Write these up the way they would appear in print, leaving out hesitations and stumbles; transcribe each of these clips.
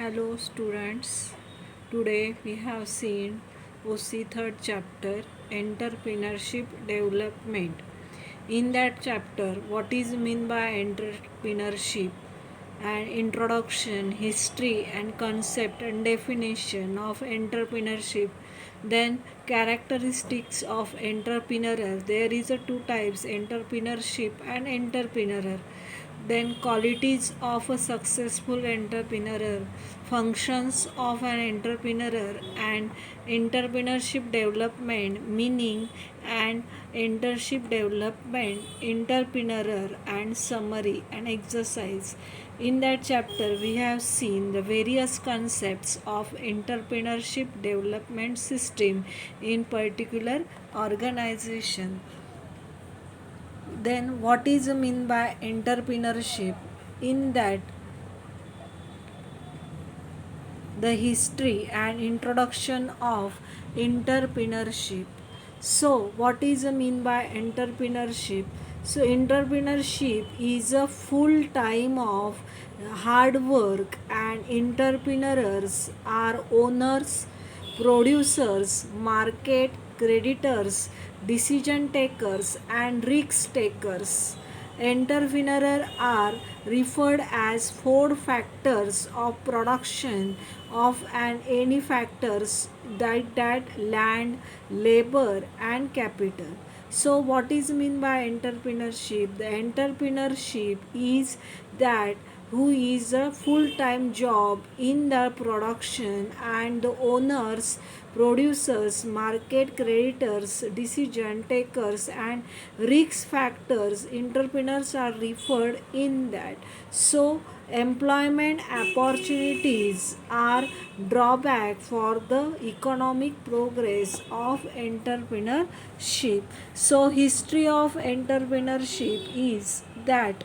Hello students, today we have seen OC third chapter Entrepreneurship Development. In that chapter, what is meant by entrepreneurship and introduction, history and concept and definition of entrepreneurship. Then characteristics of entrepreneur. There is a two types entrepreneurship and entrepreneur. Then qualities of a successful entrepreneur, functions of an entrepreneur and entrepreneurship development meaning and entrepreneurship development entrepreneur and summary and exercise. In that chapter we have seen the various concepts of entrepreneurship development system in particular organization. Then what is mean by entrepreneurship? In that the history and introduction of entrepreneurship. So what is mean by entrepreneurship? So entrepreneurship is a full time of hard work, and entrepreneurs are owners, producers, market creditors, decision takers and risk takers. Entrepreneurs are referred as four factors of production of an any factors that land, labor and capital. So what is mean by entrepreneurship? The entrepreneurship is that who is a full-time job in the production, and the owners, producers, market creditors, decision takers and risk factors. Entrepreneurs are referred in that. So employment opportunities are drawback for the economic progress of entrepreneurship. So history of entrepreneurship is that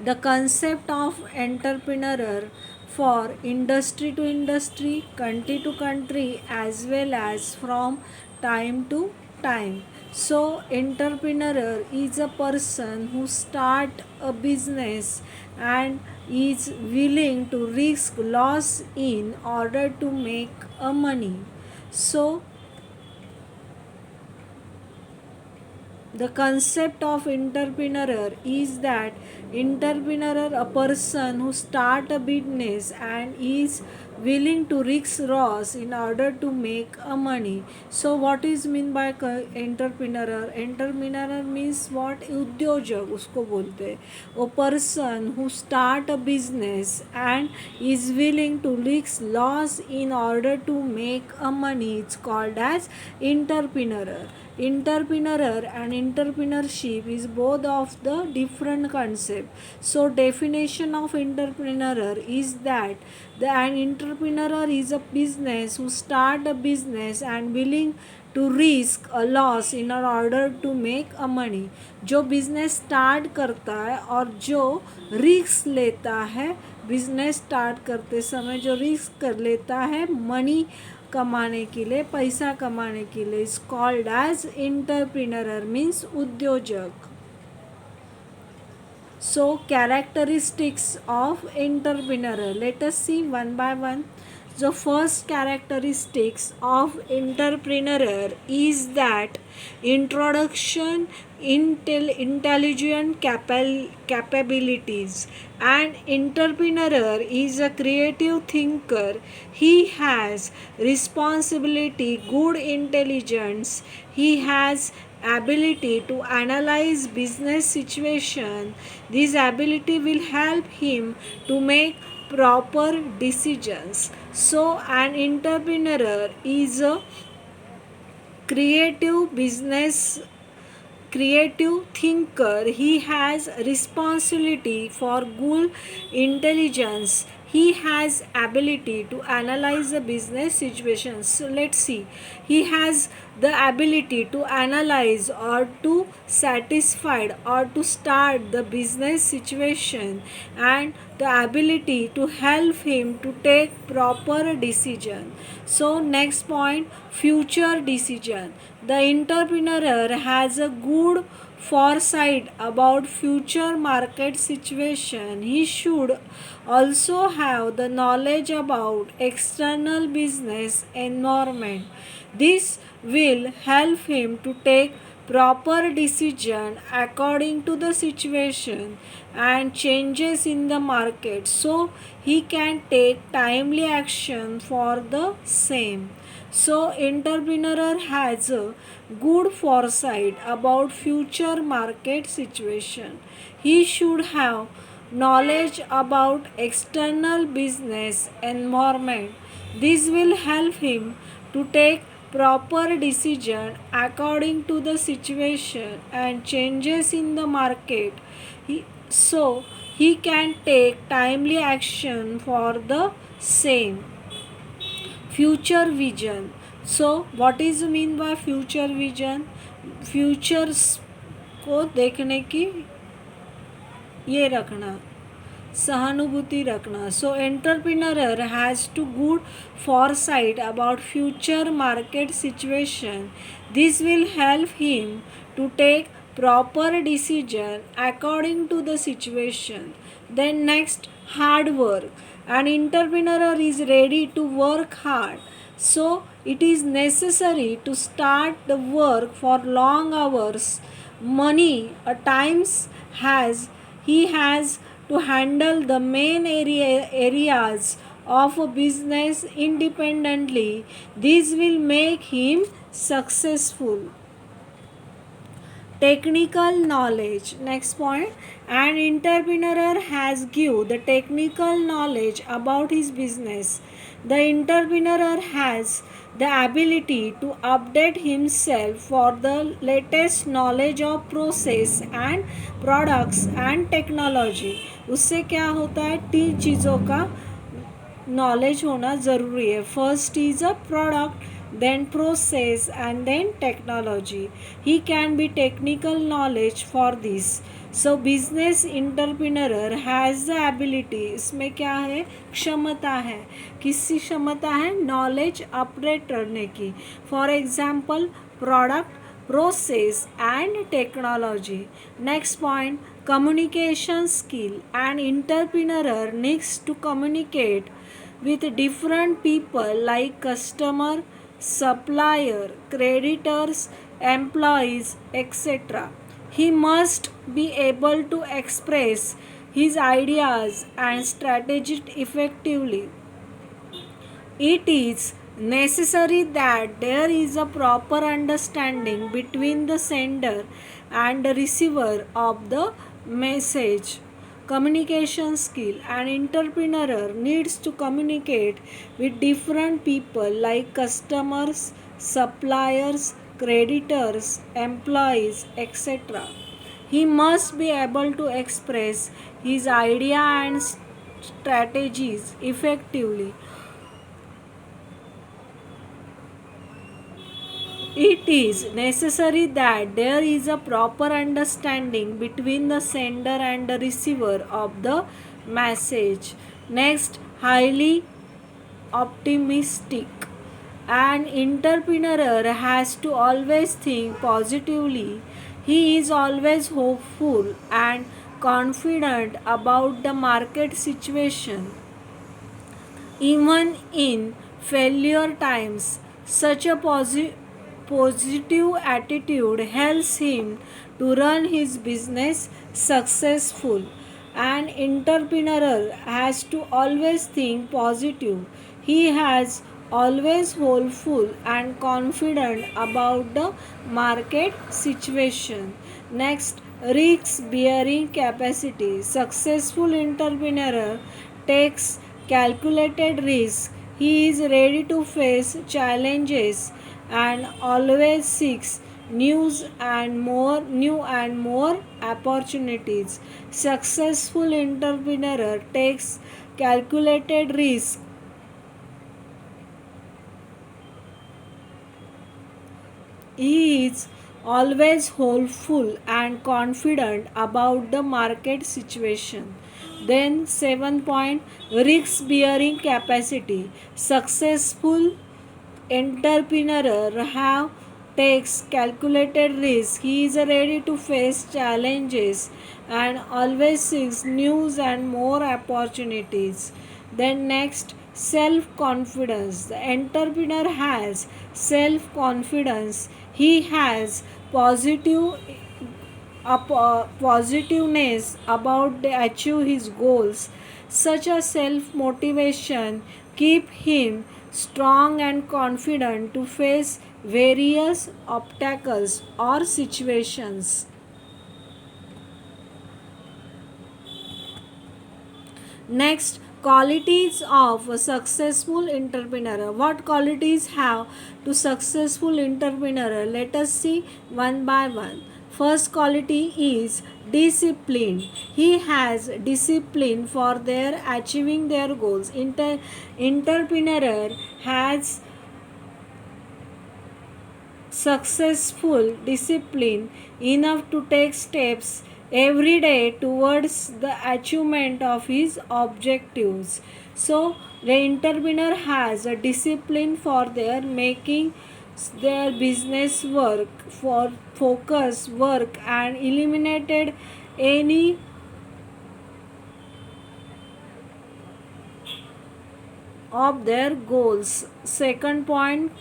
the concept of entrepreneur for industry to industry, country to country, as well as from time to time. So entrepreneur is a person who start a business and is willing to risk loss in order to make a money. So the concept of entrepreneur is that entrepreneur a person who start a business and is willing to risk loss in order to make a money. So what is mean by entrepreneur? Entrepreneur means what? उद्योजक उसको बोलते हैं. A person who start a business and is willing to risk loss in order to make a money, it's called as entrepreneur. Entrepreneur and entrepreneurship is both of the different concept. So definition of entrepreneur is that an entrepreneur is a business who start a business and willing to risk a loss in order to make a money. जो business start करता है और जो risk लेता है, business start करते समय जो रिस्क कर लेता है मनी कमाने के लिए, पैसा कमाने के लिए, is called as entrepreneur means उद्योजक. So characteristics of entrepreneur, let us see one by one. The first characteristics of entrepreneur is that introduction intelligent capabilities. An entrepreneur is a creative thinker. He has responsibility, good intelligence. He has ability to analyze business situation. This ability will help him to make proper decisions. So an entrepreneur is a creative thinker. He has responsibility for good intelligence. He has ability to analyze the business situations. So let's see. He has the ability to analyze or to satisfied or to start the business situation, and the ability to help him to take proper decision. So next point, future decision. The entrepreneur has a good foresight about future market situation. He should also have the knowledge about external business environment. This will help him to take proper decision according to the situation and changes in the market, so he can take timely action for the same. So entrepreneur has a good foresight about future market situation. He should have knowledge about external business environment. This will help him to take proper decision according to the situation and changes in the market. So he can take timely action for the same. Future vision. So what is mean by future vision? Futures को देखने की ये रखना, सहानुभूति रखना. So entrepreneur has to good foresight about future market situation. This will help him to take proper decision according to the situation. Then next, hard work. An entrepreneur is ready to work hard. So it is necessary to start the work for long hours. Money at times he has to handle the main areas of a business independently. This will make him successful. Technical knowledge. Next point, an entrepreneur has give the technical knowledge about his business. The entrepreneur has the ability to update himself for the latest knowledge of process and products and technology. उससे क्या होता है, 3 चीज़ों का knowledge होना ज़रूरी है. First is a product, then process, and then technology. He can be technical knowledge for this. So business entrepreneur has the ability. इसमें क्या है, क्षमता है. किसकी क्षमता है, नॉलेज अपडेट करने की. For example product, process and technology. Next point, communication skill. An entrepreneur needs to communicate with different people like customer, supplier, creditors, employees, etc. He must be able to express his ideas and strategies effectively. It is necessary that there is a proper understanding between the sender and the receiver of the message. Communication skill. An entrepreneur needs to communicate with different people like customers, suppliers, creditors, employees, etc. He must be able to express his idea and strategies effectively. It is necessary that there is a proper understanding between the sender and the receiver of the message. Next, highly optimistic. An entrepreneur has to always think positively. He is always hopeful and confident about the market situation. Even in failure times, such a positive attitude helps him to run his business successful. An entrepreneur has to always think positive. He has always hopeful and confident about the market situation. Next, risk bearing capacity. Successful entrepreneur takes calculated risk. He is ready to face challenges and always seeks new and more opportunities. Successful entrepreneur takes calculated risk. He is always hopeful and confident about the market situation. Then 7 point, risk bearing capacity. Successful entrepreneur have takes calculated risks. He is ready to face challenges and always seeks news and more opportunities. Then next, self confidence. The entrepreneur has self confidence. He has positive positiveness about to achieve his goals. Such a self motivation keep him strong and confident to face various obstacles or situations. Next, qualities of a successful entrepreneur. What qualities have to successful entrepreneur? Let us see one by one. First quality is discipline. He has discipline for their achieving their goals. Entrepreneur has successful discipline enough to take steps every day towards the achievement of his objectives. So the entrepreneur has a discipline for their making their business work, for focus work, and eliminated any of their goals. Second point,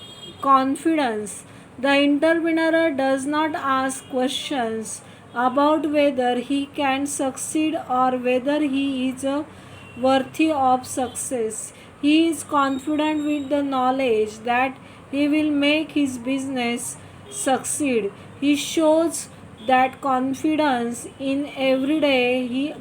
confidence. The entrepreneur does not ask questions about whether he can succeed or whether he is worthy of success. He is confident with the knowledge that he will make his business succeed. He shows that confidence in every day he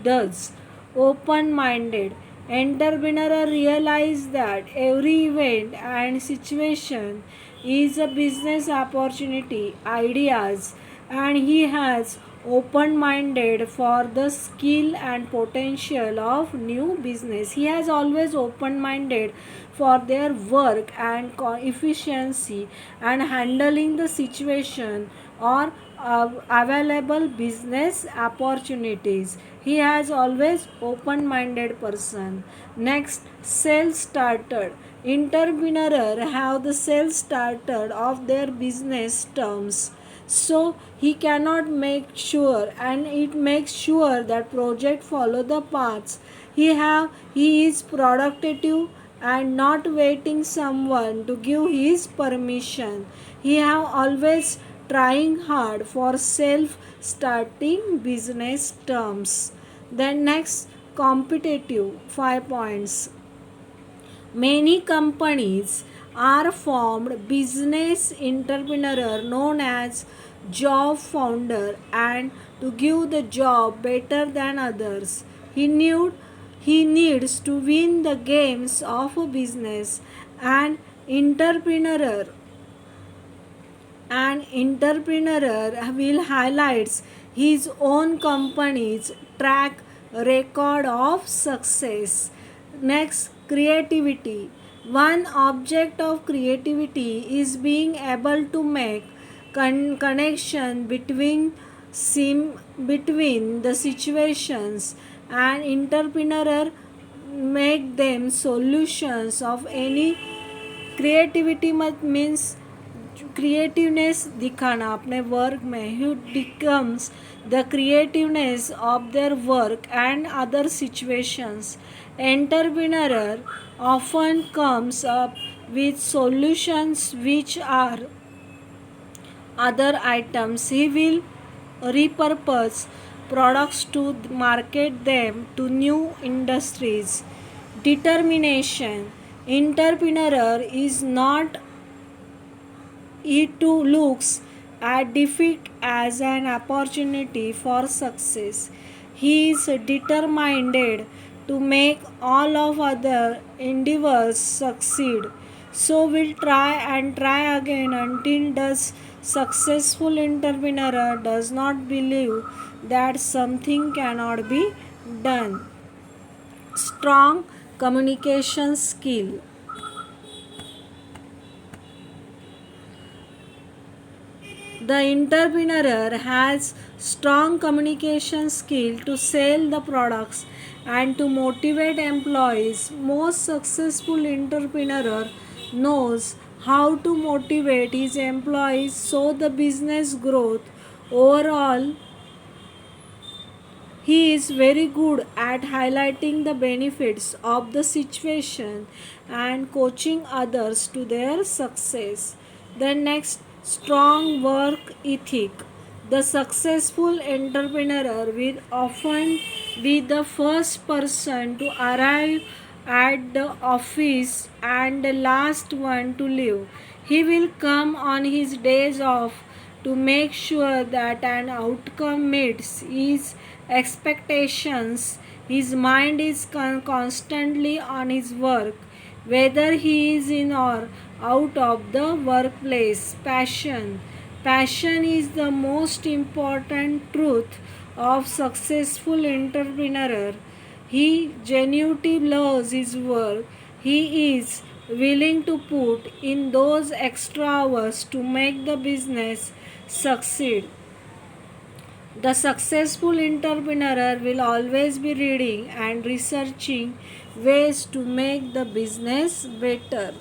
does. Open minded. Entrepreneur realize that every event and situation is a business opportunity, ideas, and he has open minded for the skill and potential of new business. He has always open minded for their work and efficiency and handling the situation or available business opportunities. He has always open minded person. Next, self started. Entrepreneur have the self started of their business terms, so he cannot make sure and it makes sure that project follow the paths. He is productive and not waiting someone to give his permission. He have always trying hard for self starting business terms. Then next, competitive 5 points. Many companies are formed business entrepreneur known as job founder and to give the job better than others. He needs to win the games of a business. An entrepreneur an entrepreneur will highlight his own company's track record of success. Next, creativity. One object of creativity is being able to make connection between the situations. An entrepreneur make them solutions of any creativity means creativeness दिखाना अपने work में. Who becomes the creativeness of their work and other situations. Entrepreneur often comes up with solutions which are other items. He will repurpose products to market them to new industries. Determination. Entrepreneur is not it too looks at defeat as an opportunity for success. He is determined to make all of other endeavors succeed. So will try and try again until does successful entrepreneur does not believe that something cannot be done. Strong communication skill. The entrepreneur has strong communication skill to sell the products and to motivate employees. Most successful entrepreneur knows how to motivate his employees so the business growth. Overall, he is very good at highlighting the benefits of the situation and coaching others to their success. The next, strong work ethic. The successful entrepreneur will often be the first person to arrive at the office and the last one to leave. He will come on his days off to make sure that an outcome meets his expectations. His mind is constantly on his work, whether he is in or out of the workplace. Passion. Passion is the most important truth of successful entrepreneur. He genuinely loves his work. He is willing to put in those extra hours to make the business succeed. The successful entrepreneur will always be reading and researching ways to make the business better.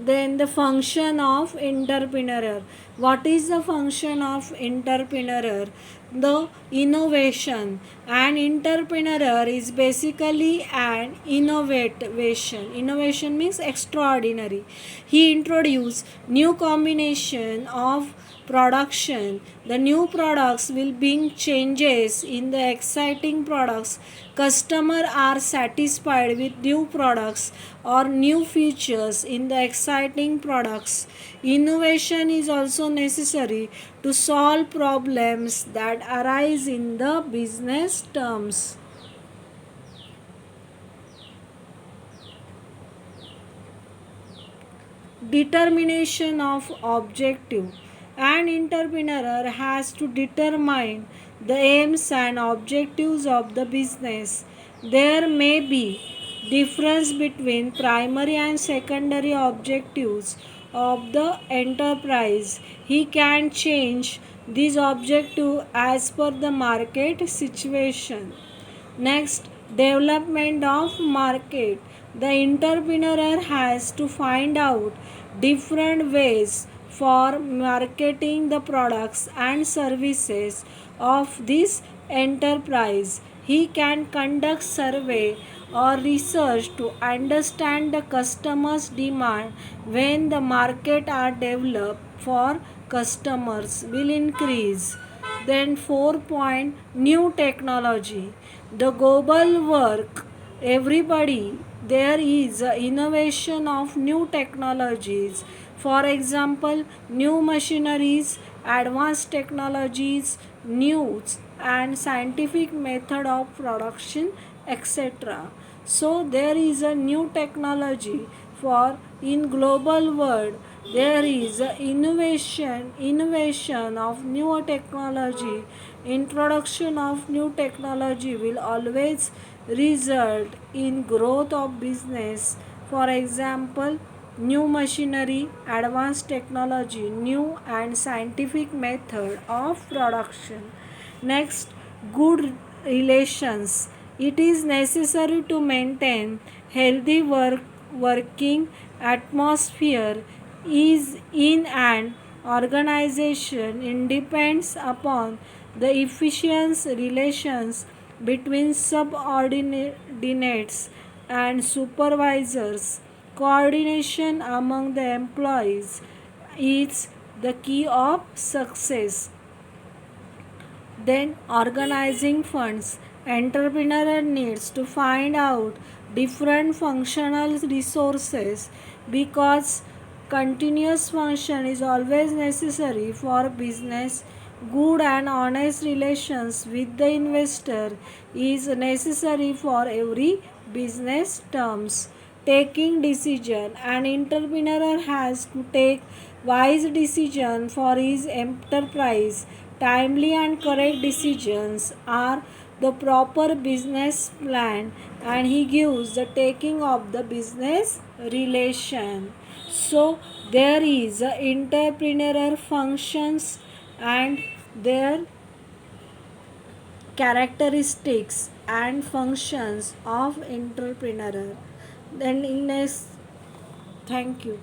Then the function of entrepreneur. What is the function of entrepreneur? The innovation. An entrepreneur is basically an innovation. Innovation means extraordinary. He introduced new combination of production. The new products will bring changes in the exciting products. Customers are satisfied with new products or new features in the exciting products. Innovation is also necessary to solve problems that arise in the business terms. Determination of objective. An entrepreneur has to determine the aims and objectives of the business. There may be difference between primary and secondary objectives of the enterprise. He can change these objectives as per the market situation. Next, development of market. The entrepreneur has to find out different ways for marketing the products and services of this enterprise. He can conduct survey or research to understand the customer's demand. When the market are developed for customers will increase. Then 4 point, new technology. The global work, everybody, there is a innovation of new technologies. For example, new machineries, advanced technologies, news and scientific method of production, etc. So there is a new technology for in global world. There is a innovation of newer technology. Introduction of new technology will always result in growth of business. For example, new machinery, advanced technology, new and scientific method of production. Next, good relations. It is necessary to maintain healthy working atmosphere is in an organization. It depends upon the efficient relations between subordinates and supervisors. Coordination among the employees is the key of success. Then organizing funds. Entrepreneur needs to find out different functional resources because continuous function is always necessary for business. Good and honest relations with the investor is necessary for every business terms. Taking decision. An entrepreneur has to take wise decision for his enterprise. Timely and correct decisions are the proper business plan, and he gives the taking of the business relation. So there is a entrepreneurial functions and their characteristics and functions of entrepreneur. Then in next, thank you.